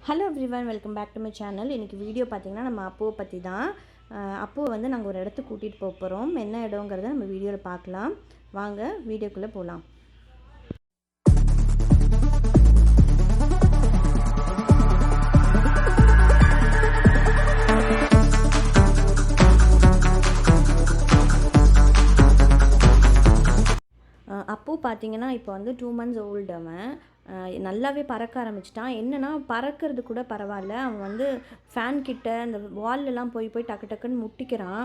Hello everyone, welcome back to my channel. இன்றைக்கி video பார்த்திங்கன்னா நம்ம அப்புவை பற்றி தான். அப்புவை வந்து நாங்கள் ஒரு இடத்துக்கு கூட்டிகிட்டு போக போகிறோம். என்ன இடங்கிறத நம்ம வீடியோவில் பார்க்கலாம். வாங்க வீடியோக்குள்ளே போகலாம். அப்பு பார்த்திங்கன்னா இப்போ வந்து 2 months ஓல்டு. அவன் நல்லாவே பறக்க ஆரம்பிச்சிட்டான். என்னென்னா பறக்கிறது கூட பரவாயில்ல, அவன் வந்து ஃபேன் கிட்ட அந்த வால்லெலாம் போய் போய் டக்கு டக்குன்னு முட்டிக்கிறான்.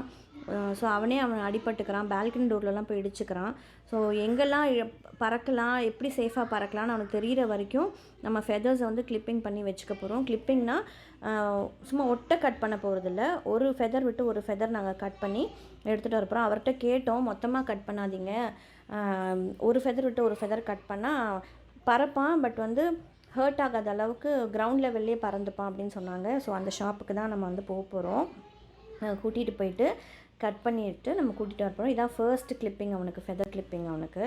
ஸோ அவன் அடிபட்டுக்கிறான், பால்கனி டோர்லலாம் போய் இடிச்சுக்கிறான். ஸோ எங்கெல்லாம் பறக்கலாம், எப்படி சேஃபாக பறக்கலான்னு அவனுக்கு தெரிகிற வரைக்கும் நம்ம ஃபெதர்ஸை வந்து கிளிப்பிங் பண்ணி வச்சுக்க போகிறோம். கிளிப்பிங்னா சும்மா ஒட்டை கட் பண்ண போகிறதில்ல, ஒரு ஃபெதர் விட்டு ஒரு ஃபெதர் நாங்கள் கட் பண்ணி எடுத்துகிட்டு வர போகிறோம். அவர்கிட்ட கேட்டோம், மொத்தமாக கட் பண்ணாதீங்க, ஒரு ஃபெதர் விட்டு ஒரு ஃபெதர் கட் பண்ணால் பறப்பான், பட் வந்து ஹர்ட் ஆகாத அளவுக்கு கிரவுண்ட் லெவல்லே பறந்துப்பான் அப்படின்னு சொன்னாங்க. ஸோ அந்த ஷாப்புக்கு தான் நம்ம வந்து போக போகிறோம். கூட்டிகிட்டு போயிட்டு கட் பண்ணிவிட்டு நம்ம கூட்டிகிட்டு வர போகிறோம். இதான் ஃபர்ஸ்ட் கிளிப்பிங் அவனுக்கு, ஃபெதர் கிளிப்பிங் அவனுக்கு.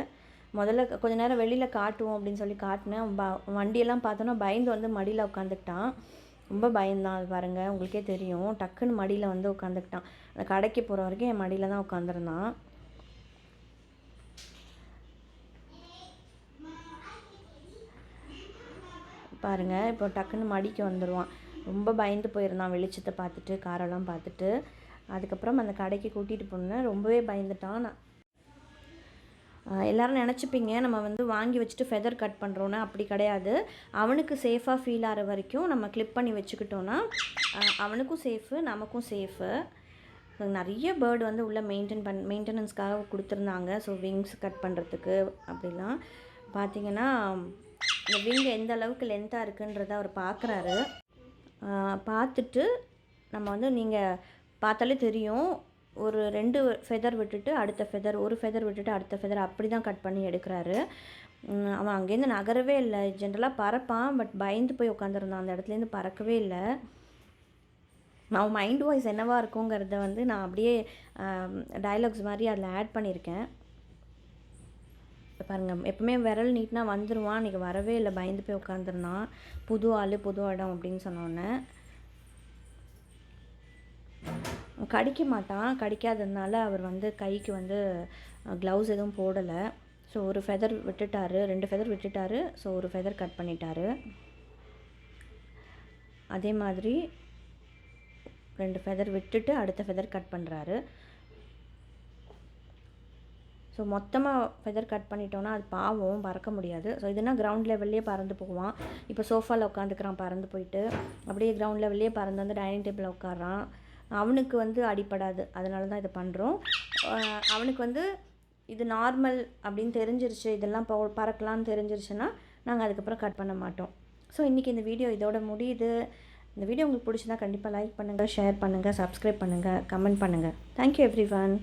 முதல்ல கொஞ்சம் நேரம் வெளியில் காட்டுவோம் அப்படின்னு சொல்லி காட்டினேன். வண்டியெல்லாம் பார்த்தோன்னா பயந்து வந்து மடியில் உட்காந்துக்கிட்டான். ரொம்ப பயந்தான். அது பாருங்கள், உங்களுக்கே தெரியும். டக்குன்னு மடியில் வந்து உட்காந்துக்கிட்டான். அந்த கடைக்கு போகிற வரைக்கும் என் மடியில் தான் உட்காந்துருந்தான். பாருங்கள், இப்போ டக்குன்னு மடிக்கு வந்துடுவான். ரொம்ப பயந்து போயிருந்தான் வெளிச்சத்தை பார்த்துட்டு, காரெல்லாம் பார்த்துட்டு. அதுக்கப்புறம் அந்த கடைக்கு கூட்டிகிட்டு போனேன். ரொம்பவே பயந்துட்டான். எல்லோரும் நினச்சிப்பீங்க நம்ம வந்து வாங்கி வச்சுட்டு ஃபெதர் கட் பண்ணுறோன்னா, அப்படி கிடையாது. அவனுக்கு சேஃபாக ஃபீல் ஆகிற வரைக்கும் நம்ம கிளிப் பண்ணி வச்சுக்கிட்டோன்னா அவனுக்கும் சேஃபு, நமக்கும் சேஃபு. நிறைய பேர்டு வந்து உள்ளே மெயின்டெனன்ஸ்க்காக கொடுத்துருந்தாங்க. ஸோ விங்ஸ் கட் பண்ணுறதுக்கு அப்படிலாம் பார்த்திங்கன்னா இந்த விங்கு எந்த அளவுக்கு லென்த்தாக இருக்குன்றத அவர் பார்க்குறாரு. பார்த்துட்டு நம்ம வந்து நீங்கள் பார்த்தாலே தெரியும், ஒரு 2 ஃபெதர் விட்டுட்டு அடுத்த ஃபெதர், ஒரு ஃபெதர் விட்டுட்டு அடுத்த ஃபெதர், அப்படி தான் கட் பண்ணி எடுக்கிறாரு. அவன் அங்கேருந்து நகரவே இல்லை. ஜென்ரலாக பறப்பான், பட் பயந்து போய் உட்காந்துருந்தான். அந்த இடத்துலேருந்து பறக்கவே இல்லை. அவன் மைண்ட் வாய்ஸ் என்னவாக இருக்குங்கிறத வந்து நான் அப்படியே டயலாக்ஸ் மாதிரி அதில் ஆட் பண்ணியிருக்கேன். பாருங்கள், எப்பவுமே விரல் நீட்டினா வந்துடுவான். இன்றைக்கி வரவே இல்லை, பயந்து போய் உட்காந்துருந்தான். புது ஆள், புது இடம் அப்படின்னு சொன்னோன்னே கடிக்க மாட்டான். கடிக்காததுனால அவர் வந்து கைக்கு வந்து க்ளவுஸ் எதுவும் போடலை. ஸோ ஒரு ஃபெதர் விட்டுட்டார், 2 ஃபெதர் விட்டுட்டார். ஸோ ஒரு ஃபெதர் கட் பண்ணிட்டார். அதே மாதிரி 2 ஃபெதர் விட்டுட்டு அடுத்த ஃபெதர் கட் பண்ணுறாரு. ஸோ மொத்தமாக ஃபெதர் கட் பண்ணிட்டோன்னா அது பாவம், பறக்க முடியாது. ஸோ இதுனா கிரவுண்ட் லெவல்லே பறந்து போவான். இப்போ சோஃபாவில் உட்காந்துக்கிறான், பறந்து போயிட்டு அப்படியே கிரவுண்ட் லெவல்லே பறந்து வந்து டைனிங் டேபிளில் உட்காரான். அவனுக்கு வந்து அடிப்படாது, அதனால தான் இதை பண்ணுறோம். அவனுக்கு வந்து இது நார்மல் அப்படின்னு தெரிஞ்சிருச்சு, இதெல்லாம் பறக்கலான்னு தெரிஞ்சிருச்சுன்னா நாங்கள் அதுக்கப்புறம் கட் பண்ண மாட்டோம். ஸோ இன்றைக்கி இந்த வீடியோ இதோட முடியுது. இந்த வீடியோ உங்களுக்கு பிடிச்சிருந்தா கண்டிப்பாக லைக் பண்ணுங்கள், ஷேர் பண்ணுங்கள், சப்ஸ்கிரைப் பண்ணுங்கள், கமெண்ட் பண்ணுங்கள். Thank you everyone.